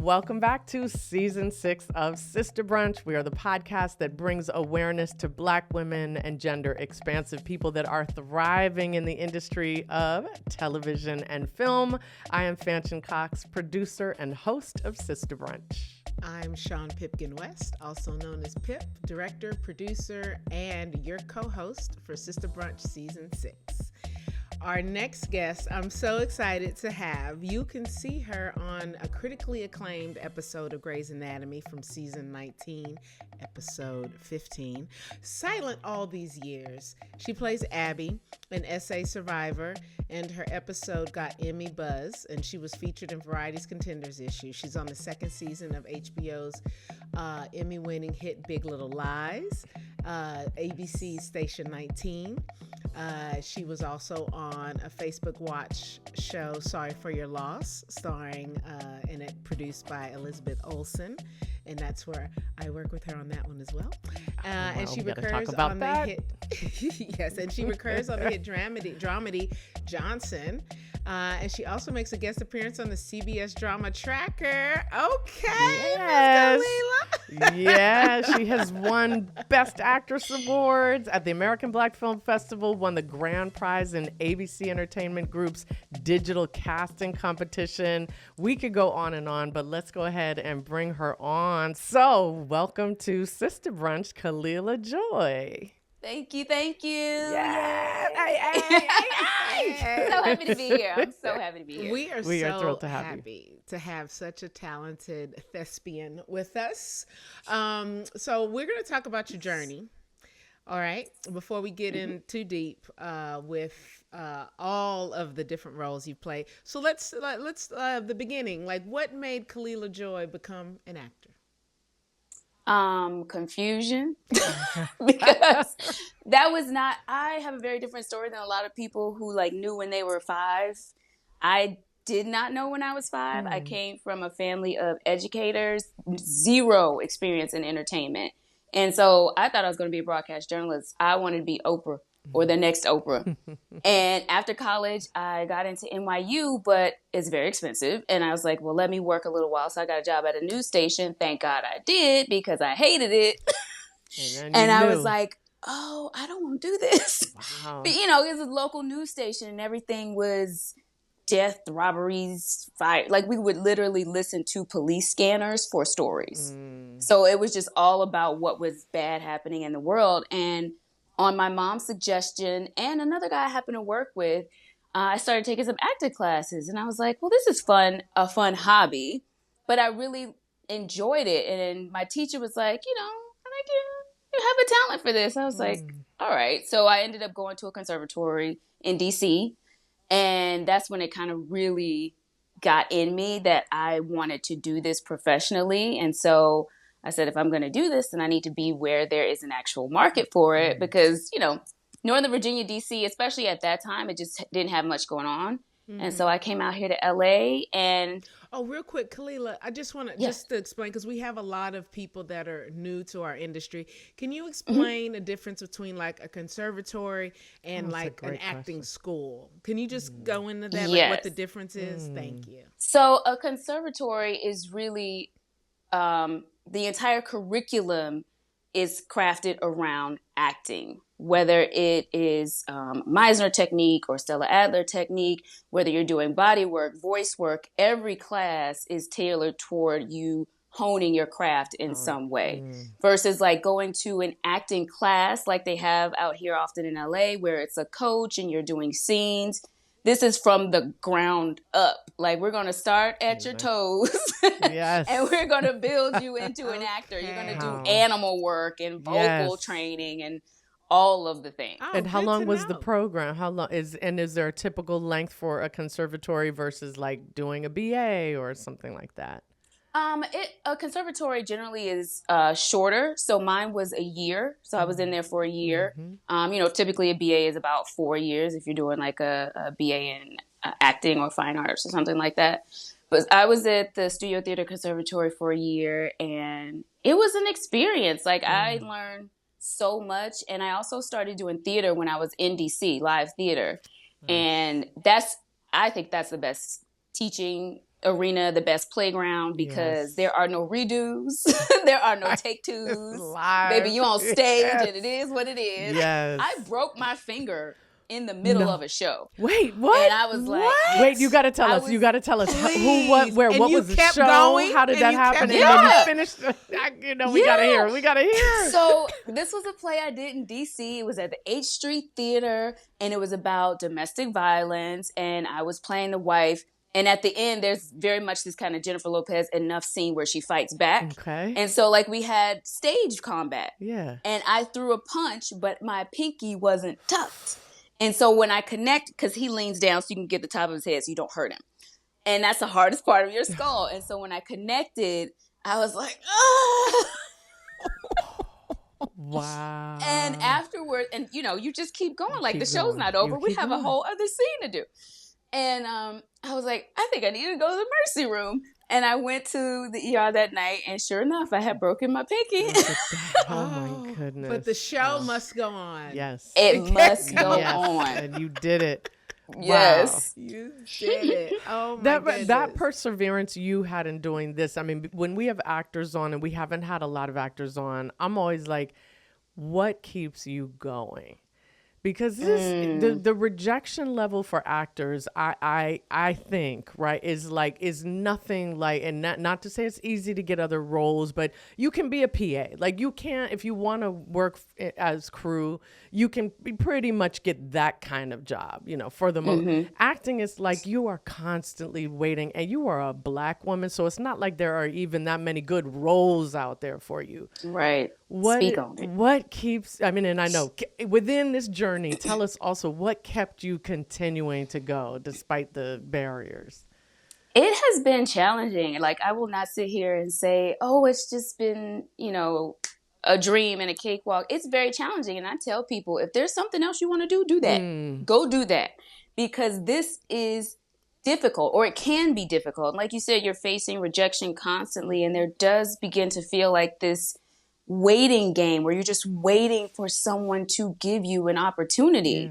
Welcome back to season 6 of Sista Brunch. We are the podcast that brings awareness to Black women and gender expansive people that are thriving in the industry of television and film. I am Fanshen, producer and host of Sista Brunch. I'm Shawn Pipkin-West, also known as Pip, director, producer, and your co-host for Sista Brunch season 6. Our next guest, I'm so excited to have. You can see her on a critically acclaimed episode of Grey's Anatomy from season 19, episode 15. Silent all these years. She plays Abby, an SA survivor, and her episode got Emmy buzz, and she was featured in Variety's Contenders issue. She's on the second season of HBO's Emmy-winning hit Big Little Lies, ABC's Station 19. She was also on a Facebook Watch show, Sorry for Your Loss, starring and it produced by Elizabeth Olsen, and that's where I work with her on that one as well. And she recurs on the hit, yes, and she recurs on the hit dramedy Johnson. And she also makes a guest appearance on the CBS drama Tracker. Okay, yes. Ms. Khalilah. Yeah, she has won Best Actress Awards at the American Black Film Festival, won the grand prize in ABC Entertainment Group's digital casting competition. We could go on, but let's go ahead and bring her on. So, welcome to Sista Brunch, Khalilah Joi. Thank you. Yeah. So happy to be here. I'm so happy to be here. We are thrilled to have happy to have such a talented thespian with us. So we're going to talk about your journey. All right. Before we get in too deep with all of the different roles you've played. So let's the beginning. Like, what made Khalilah Joi become an actor? Confusion, because that was not, I have a very different story than a lot of people who knew when they were 5. I did not know when I was 5. I came from a family of educators, 0 experience in entertainment. And so I thought I was going to be a broadcast journalist. I wanted to be Oprah or the next Oprah. And after college, I got into NYU, but it's very expensive. And I was like, well, let me work a little while. So I got a job at a news station. Thank God I did, because I hated it. And I was like, oh, I don't want to do this. Wow. But, it was a local news station and everything was death, robberies, fire. We would literally listen to police scanners for stories. So it was just all about what was bad happening in the world. And on my mom's suggestion and another guy I happened to work with, I started taking some acting classes. And I was like, well, this is a fun hobby. But I really enjoyed it. And my teacher was like, I think you have a talent for this. I was like, all right. So I ended up going to a conservatory in D.C. And that's when it kind of really got in me that I wanted to do this professionally. And so I said, if I'm going to do this, then I need to be where there is an actual market for it, because, Northern Virginia, D.C., especially at that time, it just didn't have much going on. And so I came out here to L.A. and... Oh, real quick, Khalilah, I just want to just to explain, because we have a lot of people that are new to our industry. Can you explain the difference between a conservatory and an acting school? Can you just go into that, what the difference is? Thank you. So a conservatory is really... the entire curriculum is crafted around acting, whether it is Meisner technique or Stella Adler technique, whether you're doing body work, voice work, every class is tailored toward you honing your craft in some way, versus going to an acting class like they have out here often in LA, where it's a coach and you're doing scenes. This is from the ground up. We're going to start at your toes. Yes. And we're going to build you into an actor. You're going to do animal work and vocal training and all of the things. And how long was the program? How long is there a typical length for a conservatory versus doing a BA or something like that? A conservatory generally is shorter. So mine was a year. So I was in there for a year. Typically a BA is about 4 years if you're doing a BA in acting or fine arts or something like that. But I was at the Studio Theater Conservatory for a year, and it was an experience. I learned so much. And I also started doing theater when I was in DC, live theater. And I think that's the best teaching arena, the best playground, because Yes. there are no redos, there are no take twos. Live. Baby, you on stage Yes. and it is what it is. Yes. I broke my finger in the middle of a show. Wait, what? And I was like, Wait, you got to tell us. You got to tell us who, what, where, And what you was the kept show? going, How did and that you happen? kept And then you going. finished. We got to hear. We got to hear. So this was a play I did in DC. It was at the H Street Theater, and it was about domestic violence, and I was playing the wife. And at the end, there's very much this kind of Jennifer Lopez enough scene where she fights back. Okay. And so like we had stage combat. Yeah. And I threw a punch, but my pinky wasn't tucked. And so when I connect, because he leans down so you can get the top of his head so you don't hurt him. And that's the hardest part of your skull. And so when I connected, I was like, ah! Wow. And afterward, and you just keep going. Like keep the show's going. not over. You We keep have a going. whole other scene to do. And I was like, I think I need to go to the emergency room. And I went to the ER that night, and sure enough, I had broken my pinky. Oh my goodness. But the show must go on. Yes. It must go Yes. on. And you did it. Yes. You did it. Oh my That goodness. perseverance you had in doing this. I mean, when we have actors on, and we haven't had a lot of actors on, I'm always like, what keeps you going? Because the rejection level for actors, I think, right, is nothing like, and not to say it's easy to get other roles, but you can be a PA. Like you can't, if you want to work as crew, you can pretty much get that kind of job, for the most. Acting is like you are constantly waiting, and you are a Black woman, so it's not like there are even that many good roles out there for you. Right. Speak on it. What keeps, and I know within this journey, tell us also what kept you continuing to go despite the barriers. It has been challenging. Like, I will not sit here and say, oh, it's just been, a dream and a cakewalk. It's very challenging. And I tell people, if there's something else you want to do, do that. Go do that. Because this is difficult, or it can be difficult. Like you said, you're facing rejection constantly, and there does begin to feel like this waiting game where you're just waiting for someone to give you an opportunity.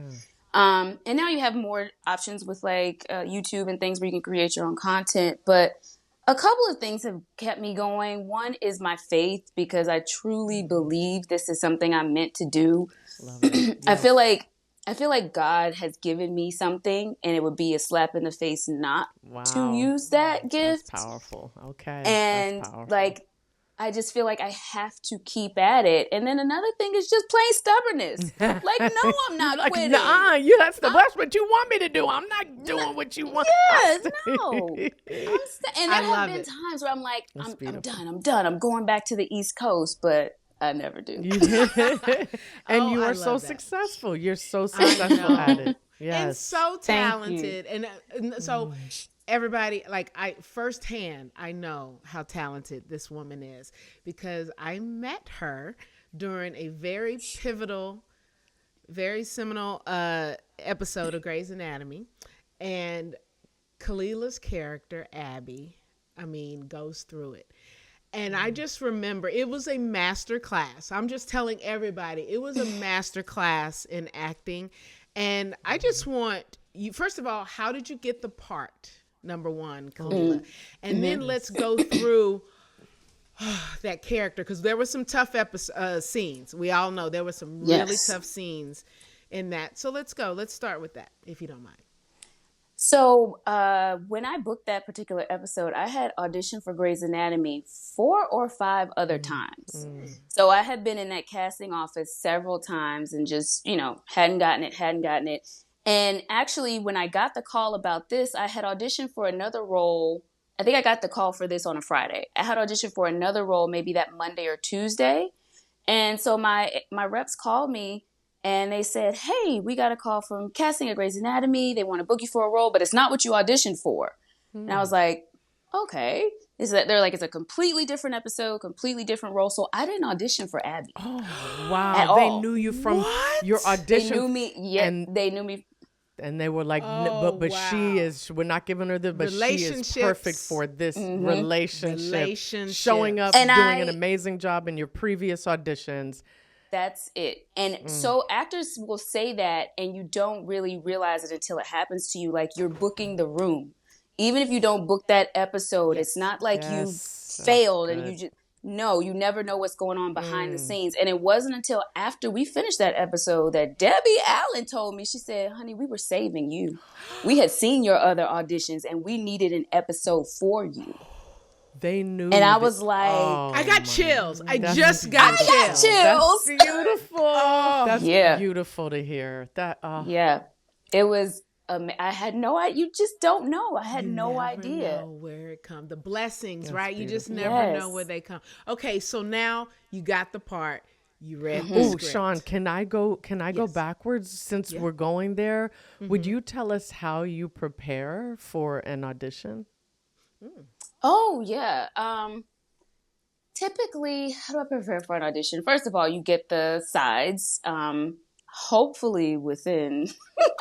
And now you have more options with like YouTube and things where you can create your own content. But a couple of things have kept me going. One is my faith, because I truly believe this is something I'm meant to do. Love it. I feel like God has given me something, and it would be a slap in the face not to use that gift. That's powerful. Okay. And That's powerful. like, I just feel like I have to keep at it. And then another thing is just plain stubbornness. Like, no, I'm not like, quitting. that's what you want me to do. I'm not doing what you want. Yes, no. And there I have love been it. times where I'm like, That's I'm done. I'm going back to the East Coast, but I never do. And you I are so love that. successful. You're so successful at it. Yes. And so Thank talented. And so everybody, like, firsthand, I know how talented this woman is, because I met her during a very pivotal, very seminal episode of Grey's Anatomy. And Khalilah's character, Abby, goes through it. And I just remember it was a master class. I'm just telling everybody, it was a master class in acting. And I just want you, first of all, how did you get the part? Number one, Khalilah. And then let's go through that character, because there were some tough scenes. We all know there were some really tough scenes in that. So let's go. Let's start with that, if you don't mind. So when I booked that particular episode, I had auditioned for Grey's Anatomy 4 or 5 other times. So I had been in that casting office several times and just, hadn't gotten it. And actually, when I got the call about this, I had auditioned for another role. I think I got the call for this on a Friday. I had auditioned for another role maybe that Monday or Tuesday. And so my reps called me and they said, hey, we got a call from casting at Grey's Anatomy. They want to book you for a role, but it's not what you auditioned for. And I was like, okay. They're like, it's a completely different episode, completely different role. So I didn't audition for Abby. Oh, wow. At They all. knew you from your They audition. knew me. Yeah, they knew me. And they were like, but wow. we're not giving her the, but she is Relationships. perfect for this relationship. Showing up, And doing an amazing job in your previous auditions. That's it. And so actors will say that, and you don't really realize it until it happens to you. Like, you're booking the room. even if you don't book that episode, it's not like you failed and you just, no, you never know what's going on behind the scenes. And it wasn't until after we finished that episode that Debbie Allen told me, she said, honey, we were saving you. We had seen your other auditions and we needed an episode for you. They knew. And I was like, I got chills. I just got chills. Chills. That's beautiful. That's beautiful to hear. Yeah. It was, I had no idea. You just don't know. I had no idea. Know where it comes. The blessings, right? Beautiful. You just never know where they come. Okay, so now you got the part. You read the script. Shawn, can I go backwards since we're going there? Would you tell us how you prepare for an audition? Oh, yeah. Typically, how do I prepare for an audition? First of all, you get the sides, hopefully within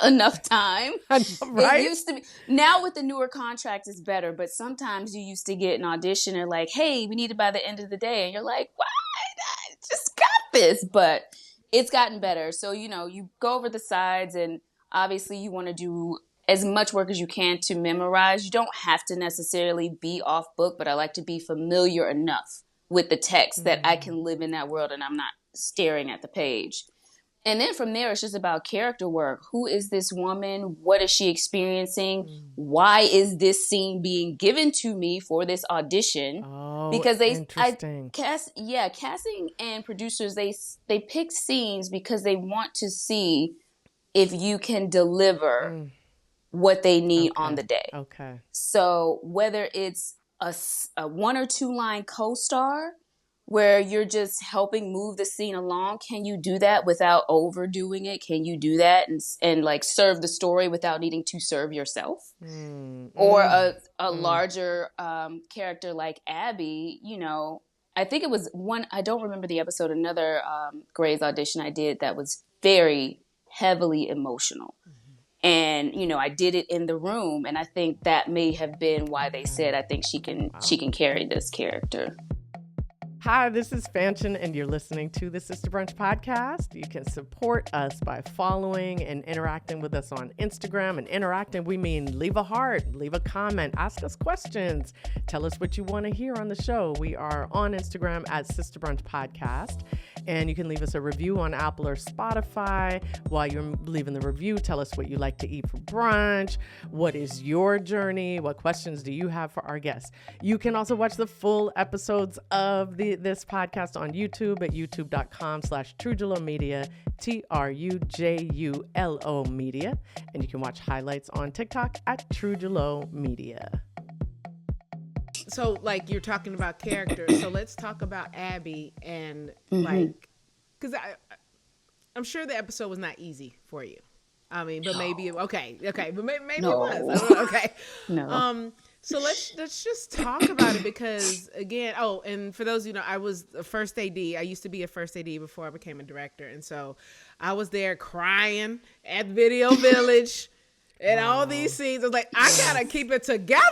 enough time. Right? It used to be, now with the newer contracts, it's better, but sometimes you used to get an audition and like, hey, we need it by the end of the day. And you're like, what? I just got this. But it's gotten better. So, you go over the sides and obviously you want to do as much work as you can to memorize. You don't have to necessarily be off book, but I like to be familiar enough with the text that I can live in that world and I'm not staring at the page. And then from there, it's just about character work. Who is this woman? What is she experiencing? Why is this scene being given to me for this audition? Oh, because interesting. Casting and producers, they pick scenes because they want to see if you can deliver what they need on the day. Okay. So whether it's a 1 or 2 line co-star where you're just helping move the scene along, can you do that without overdoing it? Can you do that and like serve the story without needing to serve yourself? Or a larger character like Abby, I think it was I don't remember the episode, another Grey's audition I did that was very heavily emotional. And, I did it in the room. And I think that may have been why they said, I think she can carry this character. Hi, this is Fanshen, and you're listening to the Sista Brunch podcast. You can support us by following and interacting with us on Instagram. And interacting, we mean leave a heart, leave a comment, ask us questions, tell us what you want to hear on the show. We are on Instagram at Sista Brunch Podcast, and you can leave us a review on Apple or Spotify. While you're leaving the review, tell us what you like to eat for brunch. What is your journey? What questions do you have for our guests? You can also watch the full episodes of this podcast on YouTube at youtube.com/Trujulo Media, TRUJULO Media. And you can watch highlights on TikTok at Trujulo Media. So, like, you're talking about characters. So let's talk about Abby and, like, because I'm sure the episode was not easy for you. I mean, but maybe, okay, but maybe No. it was. I don't know, okay. No. So let's just talk about it because, again, and for those, I was a first AD. I used to be a first AD before I became a director. And so I was there crying at Video Village and all these scenes. I was like, I got to keep it together.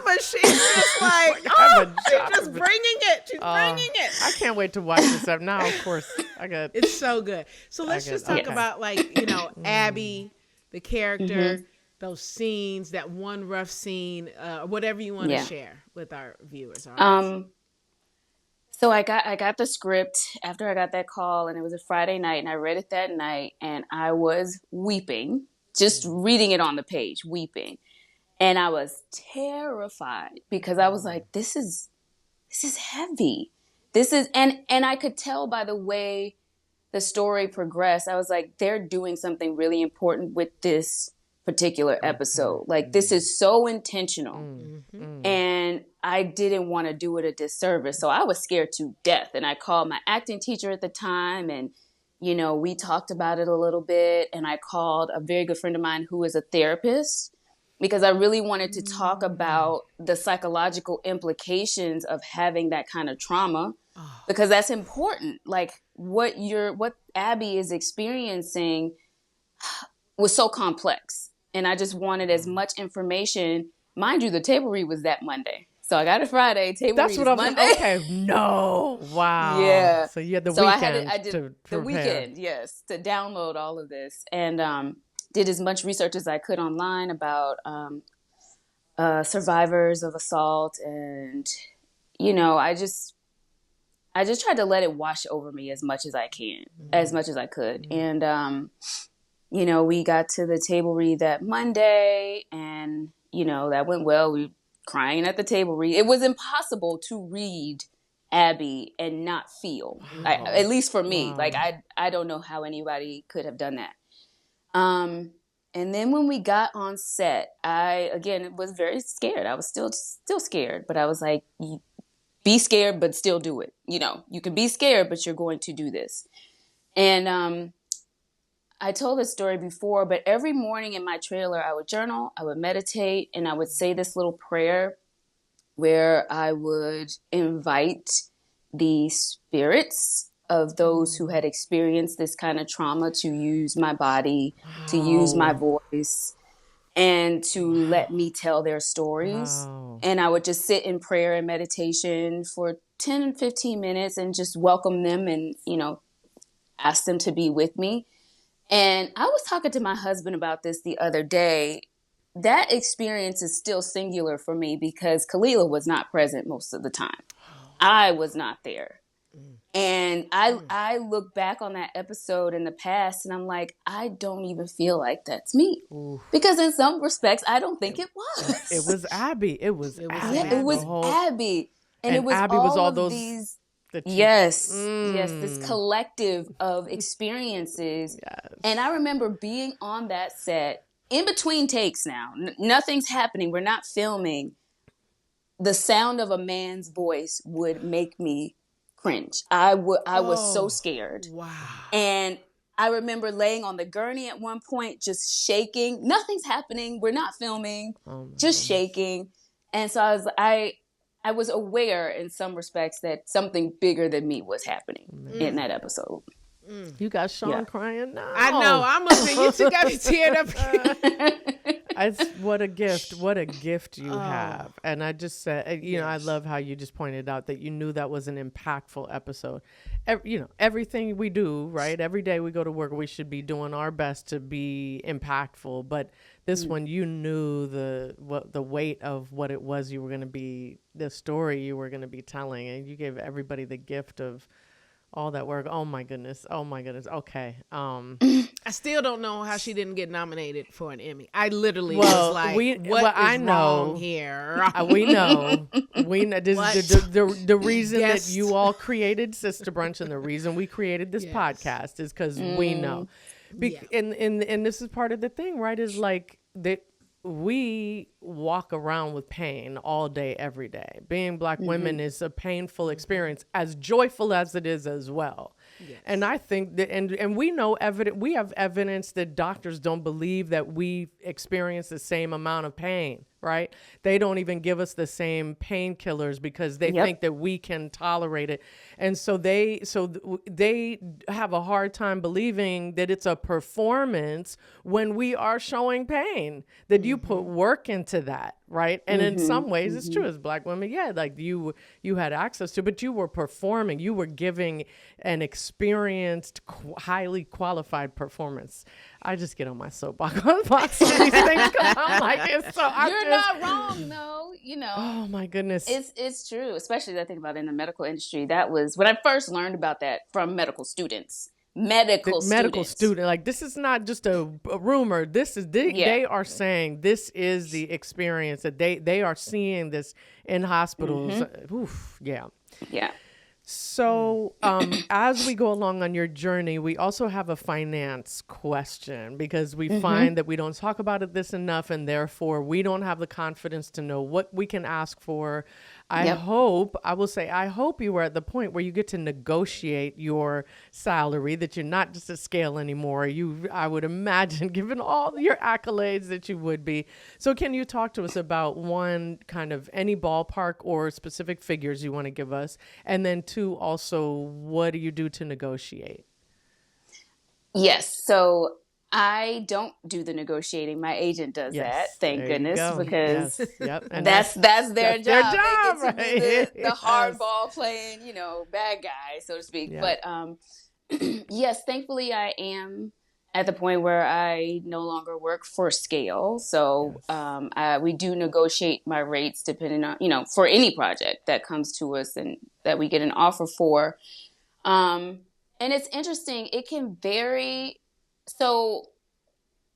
But she's just like, she's just bringing it. She's bringing it. I can't wait to watch this up now, of course. It's so good. So let's just talk about, like, Abby, the character, those scenes, that one rough scene, whatever you want to share with our viewers. So I got the script after I got that call, and it was a Friday night, and I read it that night, and I was weeping, just reading it on the page, weeping. And I was terrified because I was like, this is heavy. And I could tell by the way the story progressed, I was like, they're doing something really important with this particular episode. Like, this is so intentional. And I didn't want to do it a disservice. So I was scared to death. And I called my acting teacher at the time, and, we talked about it a little bit. And I called a very good friend of mine who is a therapist, because I really wanted to talk about the psychological implications of having that kind of trauma, because that's important. Like, what Abby is experiencing was so complex. And I just wanted as much information. Mind you, the table read was that Monday. So I got it Friday. Table read was Monday. Okay. No. Wow. Yeah. So you had the weekend I did to the prepare. weekend, yes, to download all of this. And did as much research as I could online about survivors of assault, and I just tried to let it wash over me as much as I could. And we got to the table read that Monday, and that went well. We were crying at the table read. It was impossible to read Abby and not feel, at least for me. Wow. Like I don't know how anybody could have done that. And then when we got on set, I again was very scared. I was still scared, but I was like, be scared, but still do it. You can be scared, but you're going to do this. And I told this story before, but every morning in my trailer, I would journal, I would meditate, and I would say this little prayer where I would invite the spirits of those who had experienced this kind of trauma to use my body, to use my voice, and to let me tell their stories. Wow. And I would just sit in prayer and meditation for 10, 15 minutes and just welcome them and, ask them to be with me. And I was talking to my husband about this the other day. That experience is still singular for me because Khalilah was not present most of the time. I was not there. And I look back on that episode in the past and I'm like, I don't even feel like that's me. Ooh. Because in some respects, I don't think it was. It was Abby. It was Abby. Yeah, it was Abby. And it was Abby all was all of those these... Yes, this collective of experiences. Yes. And I remember being on that set in between takes now. Nothing's happening. We're not filming. The sound of a man's voice would make me cringe. I was so scared. Wow. And I remember laying on the gurney at one point, just shaking. Nothing's happening. We're not filming. Just shaking. And so I was aware in some respects that something bigger than me was happening in that episode. You got Shawn crying now. I know. I'm looking. You two got me teared up. What a gift. What a gift you have. And I just said, I love how you just pointed out that you knew that was an impactful episode. Everything we do, right? Every day we go to work, we should be doing our best to be impactful. But this one, you knew the weight of what it was you were going to be, the story you were going to be telling. And you gave everybody the gift of all that work. Oh my goodness. Okay. I still don't know how she didn't get nominated for an Emmy. I literally was like, what is wrong here? We know. This is the reason that you all created Sista Brunch and the reason we created this podcast is because we know. And this is part of the thing, right? Is like that we walk around with pain all day, every day. Being Black women is a painful experience, as joyful as it is as well. Yes. And I think that, and we know we have evidence that doctors don't believe that we experience the same amount of pain, right? They don't even give us the same painkillers because they think that we can tolerate it. And so they have a hard time believing that it's a performance when we are showing pain, that you put work into that, right? And in some ways it's true as Black women, like you had access to, but you were performing, you were giving an experienced, highly qualified performance. I just get on my soapbox on these things because I'm like, it's so. You're not wrong, though. Oh my goodness, it's true. Especially I think about in the medical industry. That was when I first learned about that from medical students. Medical student. Like, this is not just a rumor. This is they are saying this is the experience that they are seeing this in hospitals. Oof, yeah. So as we go along on your journey, we also have a finance question because we find that we don't talk about this enough, and therefore we don't have the confidence to know what we can ask for. I hope you were at the point where you get to negotiate your salary, that you're not just a scale anymore. I would imagine, given all your accolades, that you would be. So can you talk to us about one, kind of any ballpark or specific figures you want to give us? And then two, also, what do you do to negotiate? Yes. So I don't do the negotiating. My agent does that. Thank goodness, because and that's their job. They get to be the hardball playing, bad guy, so to speak. Yeah. But yes, thankfully I am at the point where I no longer work for scale. So we do negotiate my rates depending on, for any project that comes to us and that we get an offer for. And it's interesting. It can vary. So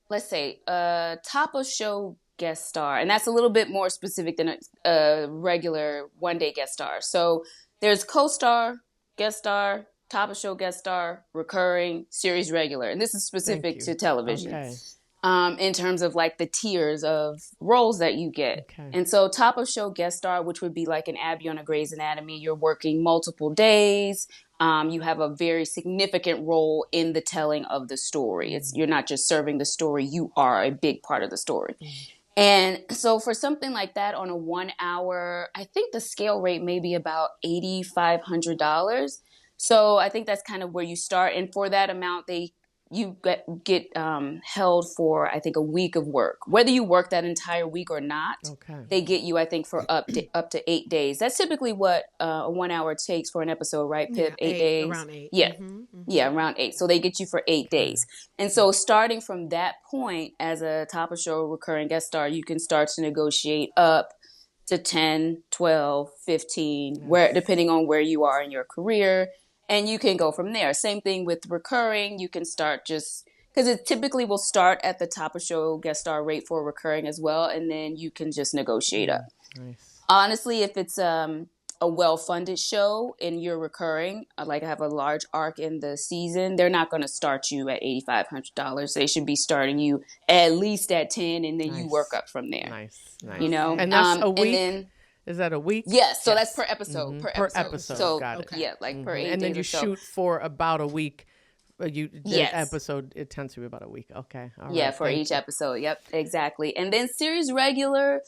let's say a top of show guest star, and that's a little bit more specific than a regular one-day guest star. So there's co-star, guest star, top of show guest star, recurring, series regular. And this is specific to television. Okay. In terms of like the tiers of roles that you get. Okay. And so top of show guest star, which would be like an Abby on a Grey's Anatomy, you're working multiple days. You have a very significant role in the telling of the story. You're not just serving the story, you are a big part of the story. And so for something like that on a 1 hour, I think the scale rate may be about $8,500. So I think that's kind of where you start. And for that amount, you get held for, I think, a week of work. Whether you work that entire week or not, they get you, I think, for up to 8 days. That's typically what a 1 hour takes for an episode, right, Pip? Yeah, 8 days? Around 8. Yeah. Mm-hmm. Yeah, around 8. So they get you for 8 days. And so starting from that point, as a top of show recurring guest star, you can start to negotiate up to 10, 12, 15, where depending on where you are in your career. And you can go from there. Same thing with recurring. You can start just because it typically will start at the top of show guest star rate for recurring as well. And then you can just negotiate up. Nice. Honestly, if it's a well-funded show and you're recurring, like I have a large arc in the season, they're not going to start you at $8,500. They should be starting you at least at 10 and then you work up from there. Nice. And that's a week? And then, is that a week? yes. So that's per episode. Mm-hmm. Per episode. So got it. yeah, like per 8 days. And then you or so. shoot for about a week. The Yes. episode, it tends to be about a week. Okay. All Yeah, right. for each episode. Yep, exactly. And then series regular,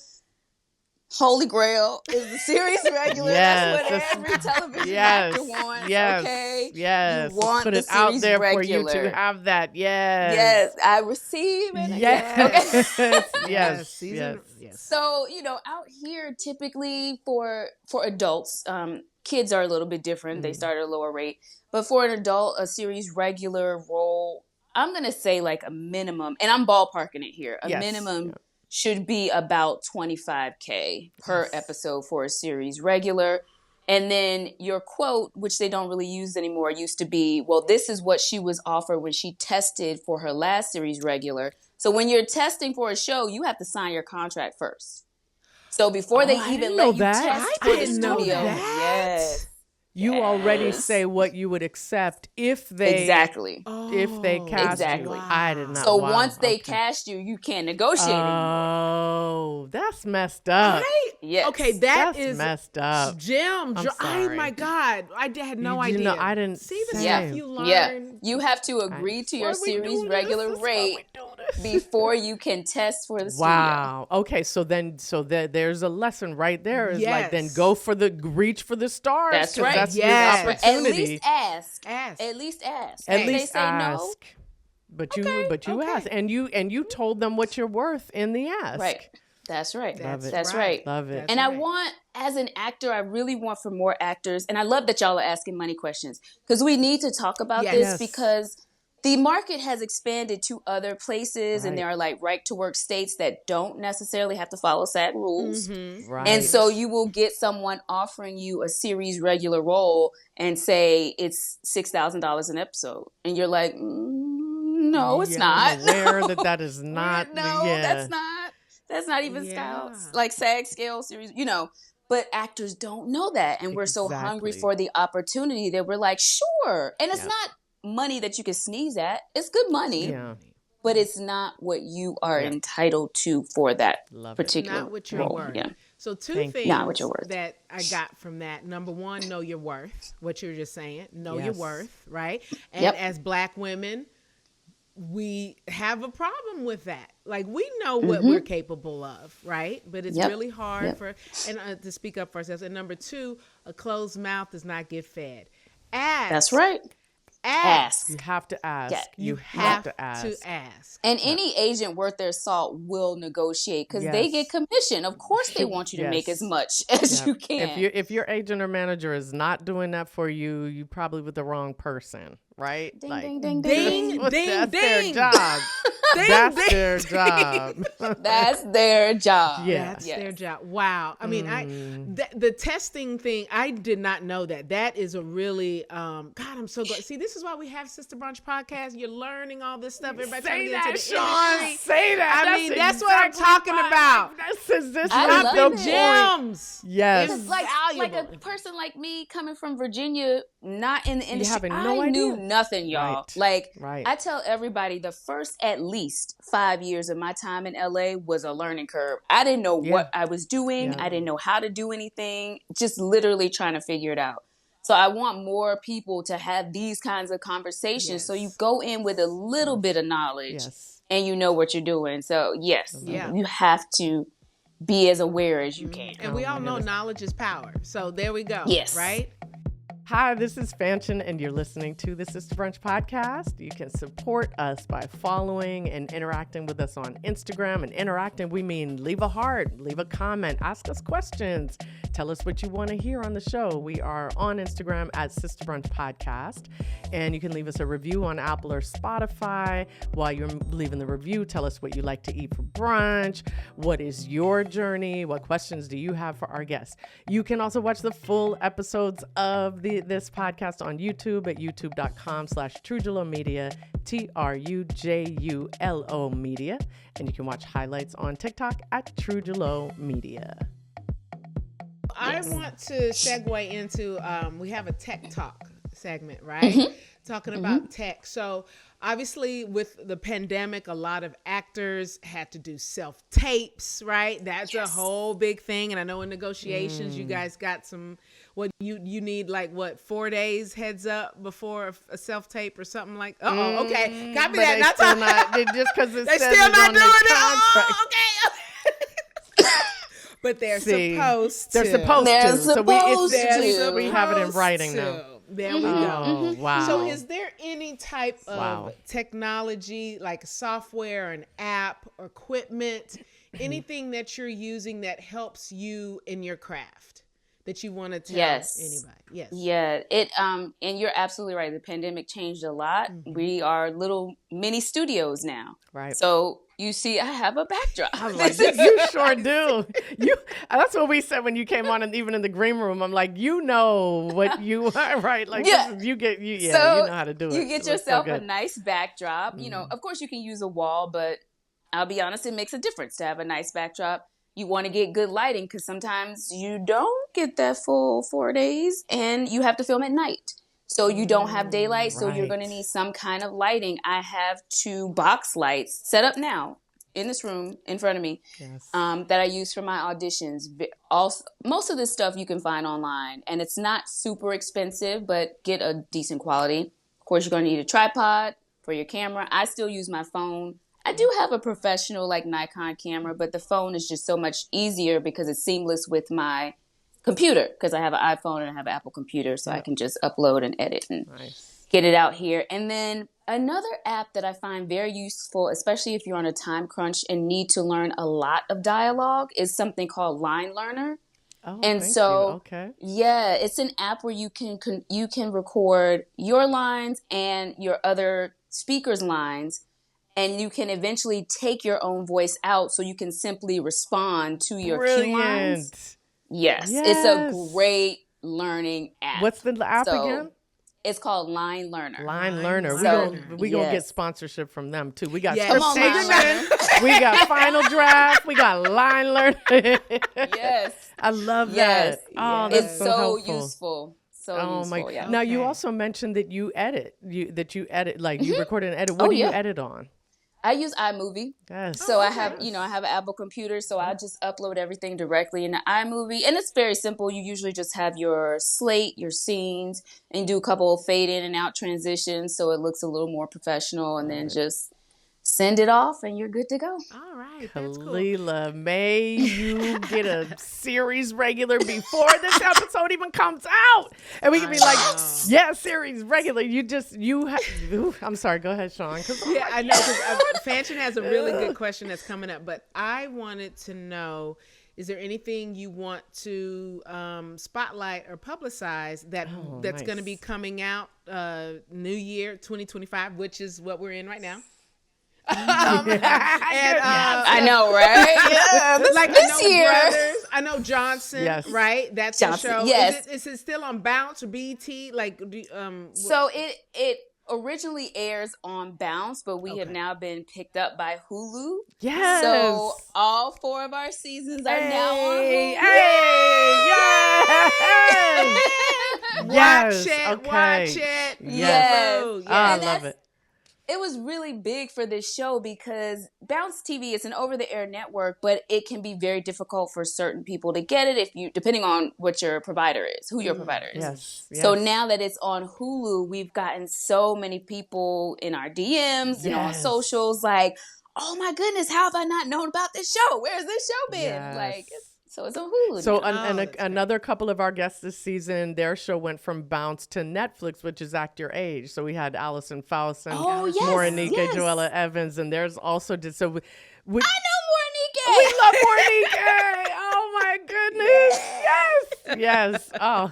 holy grail, is the series regular. Yes, That's what every television Yes. actor wants. Yes. Okay. Yes. You want Put the it out series there for regular. you to have that. Yes. Yes, I receive it. Yes. Okay. Yes. Season, Yes. yes. So, out here, typically for adults, kids are a little bit different. They start at a lower rate. But for an adult, a series regular role, I'm going to say like a minimum, and I'm ballparking it here, minimum should be about $25K per episode for a series regular. And then your quote, which they don't really use anymore, used to be, well, this is what she was offered when she tested for her last series regular. So when you're testing for a show, you have to sign your contract first. So before they even let you test for the studio, yes. You already say what you would accept if they if they cast you. I did not. So once they cast you, you can't negotiate anymore. Oh, that's messed up. Right? Yes. Okay, That's is messed up. Jim. I'm Oh sorry. my God, I had no idea. know, I didn't see the say. stuff you learn. Yeah, you have to agree to your series regular rate before you can test for the studio. Wow. Okay, so there's a lesson right there. Is like then Yes. go for reach for the stars. That's 'cause right. That's Yes. the At opportunity. least ask. Ask. At least ask. At If least they say ask. no, But you asked, and you told them what you're worth in the ask. right. That's right. Love it. That's right. Love it. And I want, as an actor, I really want for more actors, and I love that y'all are asking money questions, because we need to talk about Yes. this, Yes. because the market has expanded to other places, and there are like right to work states that don't necessarily have to follow SAG rules. Right. And so you will get someone offering you a series regular role and say it's $6,000 an episode. And you're like, no, it's not. I'm aware that is not. No, yeah. that's not even like SAG scale series, But actors don't know that. And we're so hungry for the opportunity that we're like, sure. And it's not money that you can sneeze at. It's good money. Yeah. But it's not what you are entitled to for that particular Not what you're role. worth. Yeah. So two Thank you. things Not what you're worth. that I got from that. Number one, know your worth. What you're just saying. Know your Yes. worth, right? And as Black women, we have a problem with that. Like, we know what we're capable of, right? But it's really hard to speak up for ourselves. And number two, a closed mouth does not get fed. Ask. That's right. Ask. You have to ask. Yeah. You have to ask. And any agent worth their salt will negotiate, because they get commission. Of course, they want you to make as much as you can. If your agent or manager is not doing that for you, you probably with the wrong person, right? Ding, Like, ding, ding, Ding, ding. ding, that's ding. their job. Ding, That's ding, their ding. job. That's their job. Yeah. That's Yes. their job. Wow. I mean, the testing thing, I did not know that. That is a really, God, I'm so glad. See, this is why we have Sista Brunch podcast. You're learning all this stuff. Everybody's trying Say to get that, into the Shawn. industry. Say that. I mean, that's what I'm exactly talking my- about. This I is love the it. point. Gems. Yes. Because like Valuable. a person like me coming from Virginia, not in the industry, having no I knew idea. nothing, y'all. Right. Like Right. I tell everybody, the first at least 5 years of my time in LA was a learning curve. I didn't know what I was doing. Yeah. I didn't know how to do anything. Just literally trying to figure it out. So I want more people to have these kinds of conversations. So you Yes. go in with a little bit of knowledge Yes. and you know what you're doing. So yes, Yeah. you have to be as aware as you can. And we Oh, all my know goodness. knowledge is power. So there we go. Yes. Right? Hi, this is Fanshen, and you're listening to the Sista Brunch podcast. You can support us by following and interacting with us on Instagram. And interacting, we mean leave a heart, leave a comment, ask us questions, tell us what you want to hear on the show. We are on Instagram at Sista Brunch Podcast, and you can leave us a review on Apple or Spotify. While you're leaving the review, tell us what you like to eat for brunch. What is your journey? What questions do you have for our guests? You can also watch the full episodes of this podcast on YouTube at youtube.com/Trujulo Media, TRUJULO Media. And you can watch highlights on TikTok at Trujulo Media. I want to segue into, we have a tech talk segment, right? Talking about tech. So obviously with the pandemic, a lot of actors had to do self-tapes, right? That's a whole big thing. And I know in negotiations, you guys got some, what you need like 4 days heads up before a self-tape or something like, okay. Copy But that. they Not still talking- not, just because it They says still it's not on doing the it. contract. Oh, okay. But they're See, supposed to. They're supposed They're to. So supposed it's, to. we have it in writing Supposed now. to. There we Oh, go. wow. So is there any type of Wow. technology, like software, an app, or equipment, anything that you're using that helps you in your craft that you want to tell anybody? Yes. Yeah, it and you're absolutely right. The pandemic changed a lot. We are little mini studios now. Right. So you see, I have a backdrop. I'm like, you sure do. That's what we said when you came on, and even in the green room, I'm like, you know what you are, right? Like, Yeah. you know how to do it. You It get looks so yourself a good. nice backdrop. You know, of course you can use a wall, but I'll be honest, it makes a difference to have a nice backdrop. You want to get good lighting because sometimes you don't get that full 4 days and you have to film at night. So you don't have daylight, so you're going to Right. need some kind of lighting. I have 2 box lights set up now in this room in front of me Yes. that I use for my auditions. Also, most of this stuff you can find online, and it's not super expensive, but get a decent quality. Of course, you're going to need a tripod for your camera. I still use my phone. I do have a professional like Nikon camera, but the phone is just so much easier because it's seamless with my computer because I have an iPhone and I have an Apple computer, so I can just upload and edit and Nice. get it out here. And then another app that I find very useful, especially if you're on a time crunch and need to learn a lot of dialogue, is something called Line Learner. Oh, And thank so, you. Okay. yeah, it's an app where you can record your lines and your other speakers' lines, and you can eventually take your own voice out so you can simply respond to your cue lines. Brilliant. Yes, it's Yes. a great learning app. What's the app So, again? It's called Line Learner. Line Learner. So, We gonna get yes. sponsorship from them too. We got Yes. Come on, Line Scriptation. We got Final Draft. We got Line Learner. Yes. I love Yes. that. Oh, Yes. that's It's so so helpful. useful. So Oh useful, my! yeah. Now you Okay. also mentioned that you edit. You edit, like you record and edit. What Oh, do you yeah. edit on? I use iMovie. Yes. So I have, I have an Apple computer, so I just upload everything directly into iMovie. And it's very simple. You usually just have your slate, your scenes, and do a couple of fade in and out transitions so it looks a little more professional, and then just send it off and you're good to go. All right. That's cool. Khalilah, may you get a series regular before this episode even comes out, and we can be like, yeah, series regular. I'm sorry. Go ahead, Shawn. Yeah, I know. Because Fanshen has a really good question that's coming up, but I wanted to know, is there anything you want to spotlight or publicize that's going to be coming out New Year 2025, which is what we're in right now? I know, right? Yeah, this year. Brothers, I know Johnson, yes. right? That's Johnson, the show. yes. Is it still on Bounce or BT? Like, so it originally airs on Bounce, but we have now been picked up by Hulu. Yes. So all 4 of our seasons are now on Hulu. Yes. Watch it. Yes. Oh, I love it. It was really big for this show because Bounce TV is an over-the-air network, but it can be very difficult for certain people to get it depending on what your provider is, who your provider is. Yes. So now that it's on Hulu, we've gotten so many people in our DMs and on socials like, oh my goodness, how have I not known about this show? Where's this show been? Yes. Like, so it's on Hulu. So now. another couple of our guests this season, their show went from Bounce to Netflix, which is Act Your Age. So we had Allison Faust and Morenika, Joella Evans, and there's also I know Morenika. We love Morenika. Oh my goodness. Yes. Oh.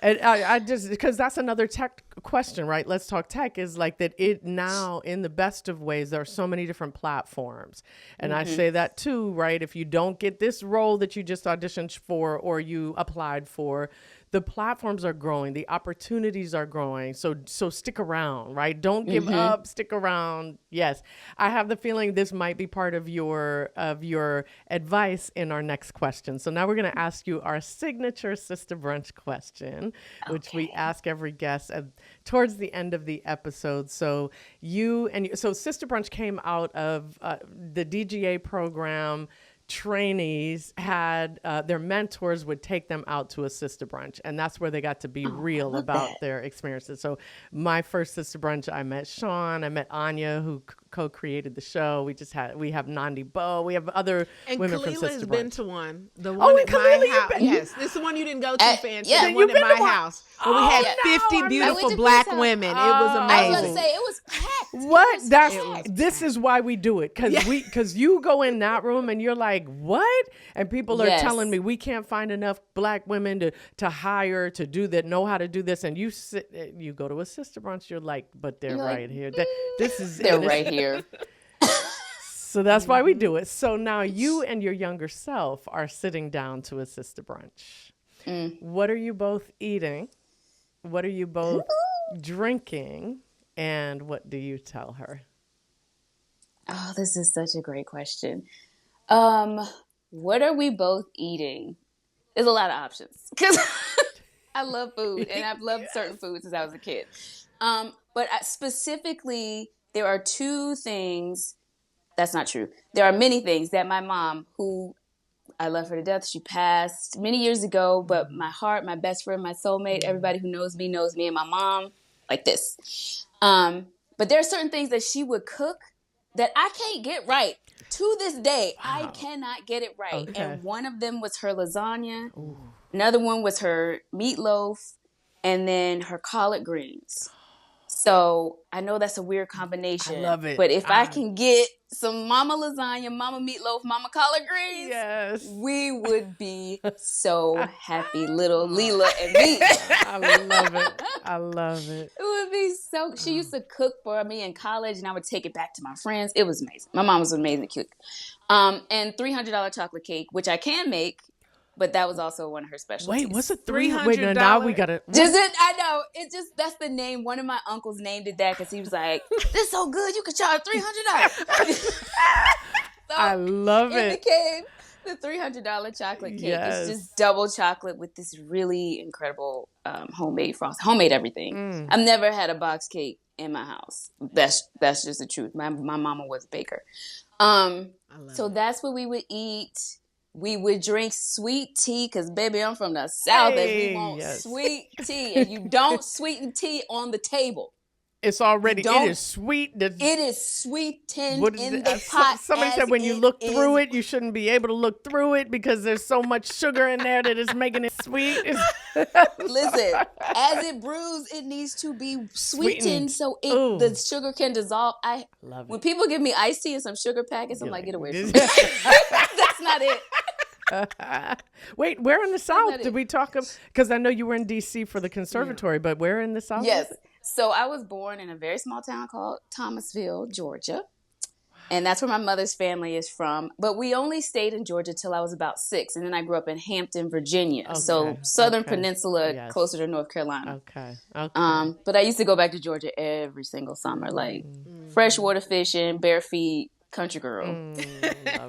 And I just, because that's another tech question, right? Let's talk tech is like that it now, in the best of ways, there are so many different platforms. And I say that too, right? If you don't get this role that you just auditioned for or you applied for, the platforms are growing, the opportunities are growing. So stick around, right? Don't give up, stick around. Yes. I have the feeling this might be part of your advice in our next question. So now we're going to ask you our signature Sista Brunch question, which we ask every guest towards the end of the episode. So so Sista Brunch came out of the DGA program. Trainees had their mentors would take them out to a Sista Brunch, and that's where they got to be real about their experiences. So my first Sista Brunch, I met Shawn, I met Anya, who co-created the show. We have Nandi Bo, we have other women Khalilah from Sista has Brunch. been to one. The one at my house. Yes, this is the one you didn't go to, Fanshen. Yeah. The one at my house. Where we had 50 beautiful black women. It was amazing. I was going to say, it was packed. This is why we do it, because you go in that room and you're like, what? And people are telling me we can't find enough black women to hire to do that, know how to do this. And you go to a Sista Brunch, you're like, but they're right here. They're right here. So that's why we do it. So now you and your younger self are sitting down to a Sista Brunch. What are you both eating? What are you both drinking? And what do you tell her? Oh, this is such a great question. What are we both eating? There's a lot of options because I love food and I've loved certain foods since I was a kid. But specifically, there are 2 things. That's not true. There are many things that my mom, who I love her to death, she passed many years ago, but my heart, my best friend, my soulmate, everybody who knows me and my mom like this. But there are certain things that she would cook that I can't get right. To this day, I cannot get it right. Okay. And one of them was her lasagna. Ooh. Another one was her meatloaf. And then her collard greens. So I know that's a weird combination. I love it. But if I can get some mama lasagna, mama meatloaf, mama collard greens, we would be so happy, little Leela and me. I love it. It would be so. She used to cook for me in college, and I would take it back to my friends. It was amazing. My mom was an amazing cook. And $300 chocolate cake, which I can make. But that was also one of her specialties. Wait, what's a $300? Wait, now we got to... I know. That's the name. One of my uncles named it that because he was like, this is so good, you could charge $300. So I love it. It became the $300 chocolate cake. Yes. It's just double chocolate with this really incredible homemade frosting. Homemade everything. I've never had a box cake in my house. That's just the truth. My mama was a baker. So that's what we would eat. We would drink sweet tea because, baby, I'm from the South and we want sweet tea. And you don't sweeten tea on the table. It's already, it is sweet. It is sweetened in the pot. Somebody said when you look through it, you shouldn't be able to look through it because there's so much sugar in there that it's making it sweet. Listen, as it brews, it needs to be sweetened so the sugar can dissolve. I love it. When people give me iced tea and some sugar packets, I'm like, get away from me. That's not it. Wait, where in the South did we talk? Because I know you were in D.C. for the conservatory, but where in the South? Yes. So I was born in a very small town called Thomasville, Georgia. And that's where my mother's family is from. But we only stayed in Georgia till I was about 6. And then I grew up in Hampton, Virginia. Okay. So Southern Okay. Peninsula, Yes. closer to North Carolina. Okay. But I used to go back to Georgia every single summer, like freshwater fishing, bare feet, country girl.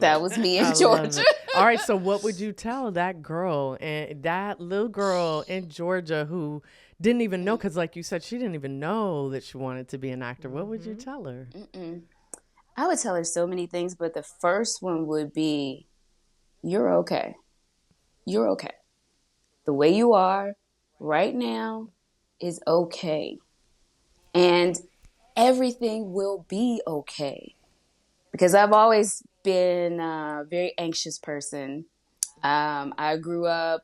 That was me in Georgia. All right. So what would you tell that girl, and that little girl in Georgia who didn't even know, because like you said, she didn't even know that she wanted to be an actor. What would you tell her? I would tell her so many things, but the first one would be, you're okay. You're okay. The way you are right now is okay. And everything will be okay. Because I've always been a very anxious person. I grew up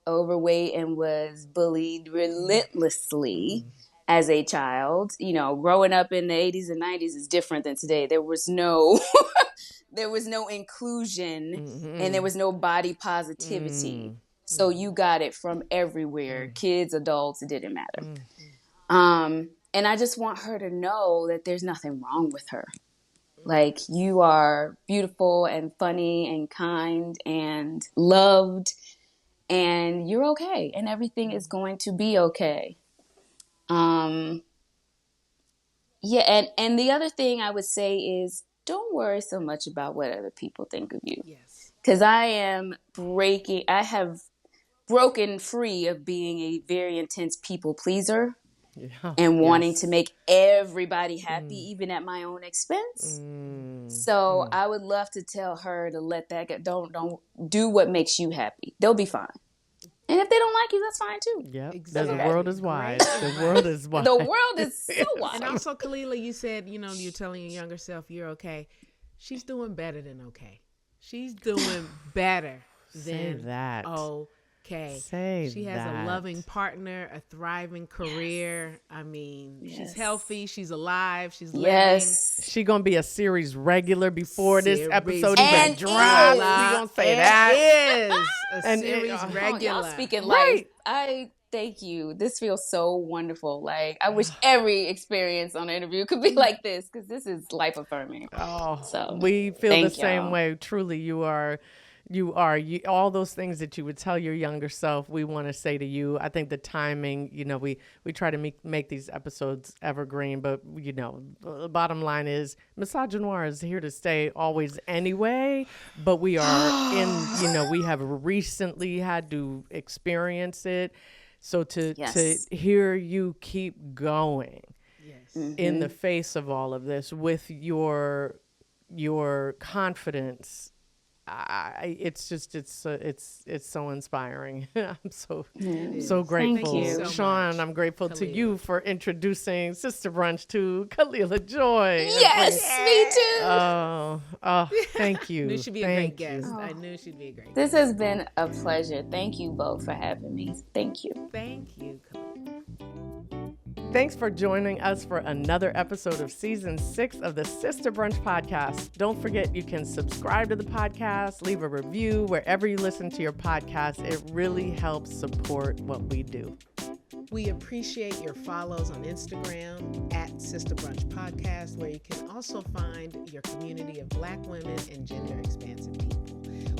overweight and was bullied relentlessly as a child. You know, growing up in the 80s and 90s is different than today. There was no inclusion and there was no body positivity. So you got it from everywhere. Kids, adults, it didn't matter. And I just want her to know that there's nothing wrong with her. Like, you are beautiful and funny and kind and loved, and you're okay, and everything is going to be okay. Yeah, and the other thing I would say is, don't worry so much about what other people think of you. Yes. Because I have broken free of being a very intense people pleaser. Yeah. And wanting to make everybody happy, even at my own expense. So I would love to tell her to let that go. Don't do what makes you happy. They'll be fine. And if they don't like you, that's fine too. Yep. Exactly. The world is wide. The world is wide. The world is so wide. And also, Khalilah, you said, you're telling your younger self you're okay. She's doing better than okay. She's doing better than that. Okay. She has a loving partner, a thriving career. I mean, she's healthy, she's alive, she's living. Yes. She gonna be a series regular before this episode And even drops. We gonna say that. Is a And series Oh, regular. y'all speaking Right. life. I thank you. This feels so wonderful. Like, I wish every experience on an interview could be like this, because this is life affirming. Oh, So, we feel the thank same y'all. way. Truly, you are all those things that you would tell your younger self. We want to say to you. I think the timing. We try to make these episodes evergreen, but the bottom line is Misogynoir is here to stay always anyway. But we are we have recently had to experience it. So to hear you keep going in the face of all of this with your confidence, it's so inspiring. I'm so grateful. Thank you so Shawn, much, I'm grateful to Khalilah. you for introducing Sista Brunch to Khalilah Joi. Yes, me too. Oh, thank you. Knew she'd be a Thank great you. guest. I knew she'd be a great This has been a pleasure. Thank you both for having me. Thank you. guest. Thank you, Khalilah. Thanks for joining us for another episode of Season 6 of the Sista Brunch podcast. Don't forget you can subscribe to the podcast, leave a review wherever you listen to your podcast. It really helps support what we do. We appreciate your follows on Instagram at Sista Brunch Podcast, where you can also find your community of Black women and gender expansive people.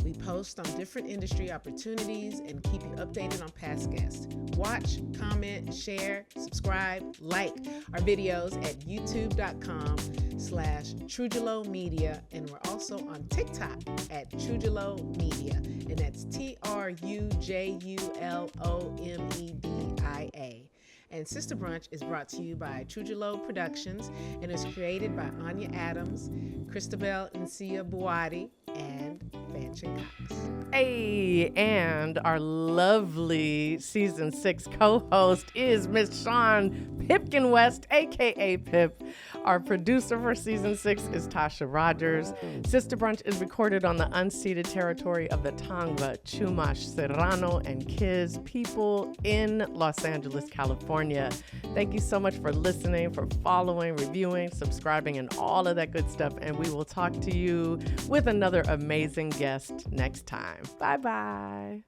We post on different industry opportunities and keep you updated on past guests. Watch, comment, share, subscribe, like our videos at youtube.com/Trujillo Media. And we're also on TikTok at Trujillo Media. And that's TRUJULOMEDIA. And Sista Brunch is brought to you by Trujillo Productions and is created by Anya Adams, Christabel Nsia Buati, and Fanshen Cox. Hey, and our lovely Season 6 co-host is Miss Shawn Pipkin-West, a.k.a. Pip. Our producer for Season 6 is Tasha Rogers. Sista Brunch is recorded on the unceded territory of the Tongva, Chumash, Serrano, and Kiz people in Los Angeles, California. Thank you so much for listening, for following, reviewing, subscribing, and all of that good stuff. And we will talk to you with another amazing amazing guest next time. Bye-bye.